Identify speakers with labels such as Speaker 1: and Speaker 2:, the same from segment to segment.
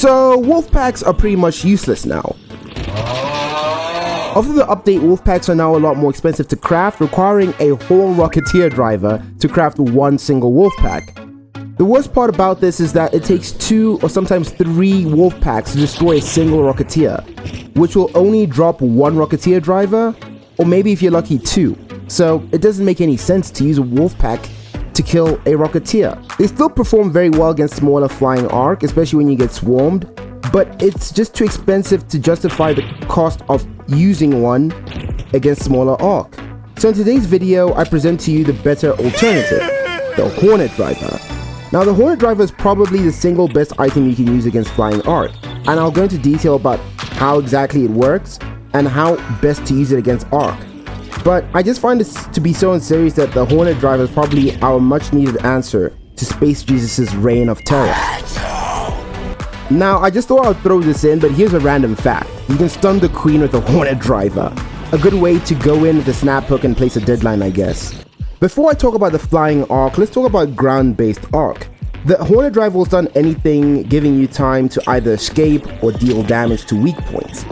Speaker 1: So wolf packs are pretty much useless now. After the update, wolf packs are now a lot more expensive to craft, requiring a whole Rocketeer driver to craft one single wolf pack. The worst part about this is that it takes 2 or sometimes 3 wolf packs to destroy a single Rocketeer, which will only drop 1 Rocketeer driver, or maybe if you're lucky 2. So it doesn't make any sense to use a wolf pack to kill a Rocketeer. They still perform very well against smaller flying arc, especially when you get swarmed, but it's just too expensive to justify the cost of using one against smaller arc. So in today's video, I present to you the better alternative, the Hornet driver. Now the Hornet driver is probably the single best item you can use against flying arc, and I'll go into detail about how exactly it works and how best to use it against arc. But I just find this to be so unserious that the Hornet driver is probably our much needed answer to Space Jesus' reign of terror. Now I just thought I'd throw this in, but here's a random fact. You can stun the queen with a Hornet driver. A good way to go in with a snap hook and place a deadline, I guess. Before I talk about the flying arc, let's talk about ground-based arc. The Hornet driver will stun anything, giving you time to either escape or deal damage to weak points.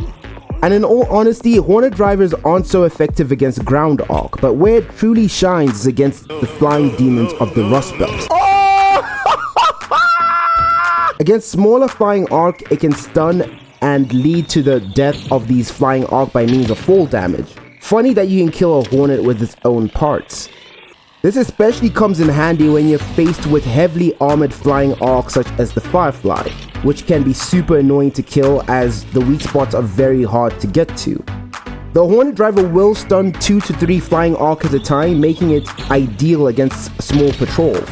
Speaker 1: And in all honesty, Hornet drivers aren't so effective against ground arc, but where it truly shines is against the flying demons of the Rust Belt. Against smaller flying arc, it can stun and lead to the death of these flying arc by means of fall damage. Funny that you can kill a Hornet with its own parts. This especially comes in handy when you're faced with heavily armored flying arc such as the Firefly, which can be super annoying to kill as the weak spots are very hard to get to. The Hornet driver will stun 2 to 3 flying arc at a time, making it ideal against small patrols.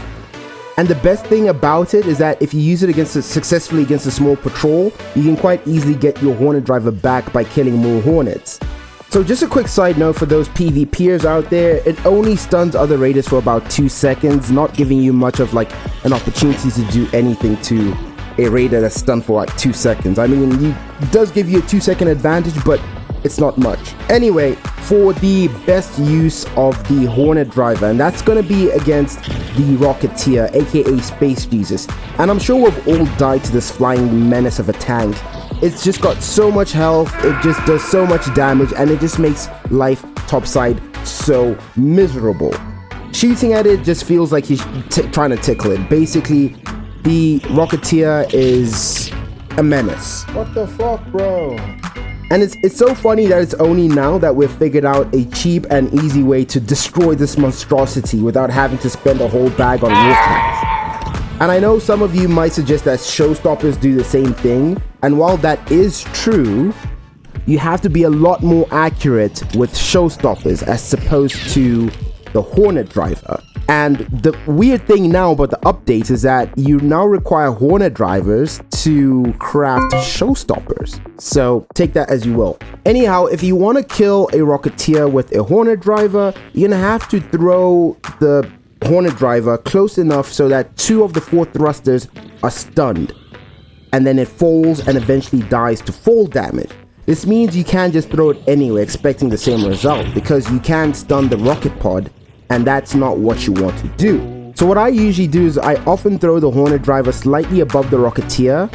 Speaker 1: And the best thing about it is that if you use it successfully against a small patrol, you can quite easily get your Hornet driver back by killing more Hornets. So just a quick side note for those PvPers out there, it only stuns other raiders for about 2 seconds, not giving you much of like an opportunity to do anything to a raider that's stunned for like 2 seconds. I mean, it does give you a 2-second advantage, but it's not much. Anyway, for the best use of the Hornet driver, and that's gonna be against the Rocketeer, aka Space Jesus. And I'm sure we've all died to this flying menace of a tank. It's just got so much health, it just does so much damage, and it just makes life topside so miserable. Shooting at it just feels like he's trying to tickle it. Basically, the Rocketeer is a menace. What the fuck, bro? And it's so funny that it's only now that we've figured out a cheap and easy way to destroy this monstrosity without having to spend a whole bag on wolf packs. And I know some of you might suggest that showstoppers do the same thing, and while that is true, you have to be a lot more accurate with showstoppers as opposed to the Hornet driver. And the weird thing now about the updates is that you now require Hornet drivers to craft showstoppers. So take that as you will. Anyhow, if you want to kill a Rocketeer with a Hornet driver, you're gonna have to throw the Hornet driver close enough so that 2 of the 4 thrusters are stunned. And then it falls and eventually dies to fall damage. This means you can't just throw it anywhere expecting the same result, because you can stun the rocket pod, and that's not what you want to do. So what I usually do is I often throw the Hornet driver slightly above the Rocketeer,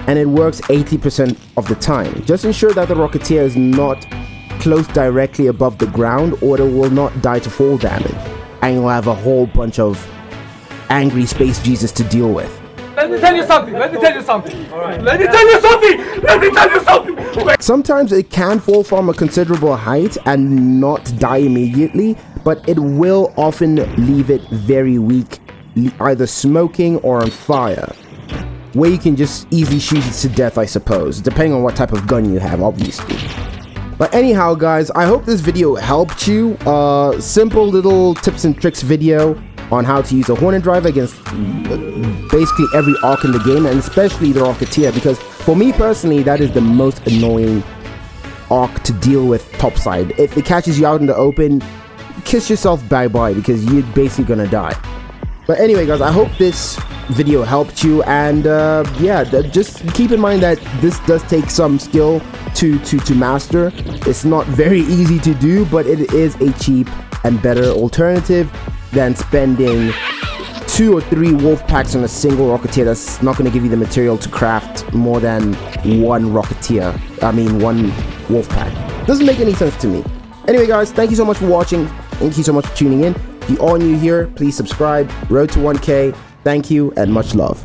Speaker 1: and it works 80% of the time. Just ensure that the Rocketeer is not close directly above the ground, or it will not die to fall damage, and you'll have a whole bunch of angry Space Jesus to deal with.
Speaker 2: Let me tell you something. Let me tell you something. Let me tell you something. Let me tell you something.
Speaker 1: Sometimes it can fall from a considerable height and not die immediately, but it will often leave it very weak, either smoking or on fire, where you can just easily shoot it to death, I suppose, depending on what type of gun you have, obviously. But anyhow, guys, I hope this video helped you. Simple little tips and tricks video on how to use a Hornet driver against basically every arc in the game, and especially the Rocketeer, because for me personally, that is the most annoying arc to deal with topside. If it catches you out in the open, kiss yourself bye-bye, because you're basically gonna die. But anyway, guys, I hope this video helped you, and yeah, just keep in mind that this does take some skill to master. It's not very easy to do, but it is a cheap and better alternative than spending 2 or 3 wolf packs on a single Rocketeer, that's not going to give you the material to craft more than one Rocketeer. I mean, one wolf pack. Doesn't make any sense to me. Anyway, guys, thank you so much for watching. Thank you so much for tuning in. If you are new here, please subscribe. Road to 1K. Thank you and much love.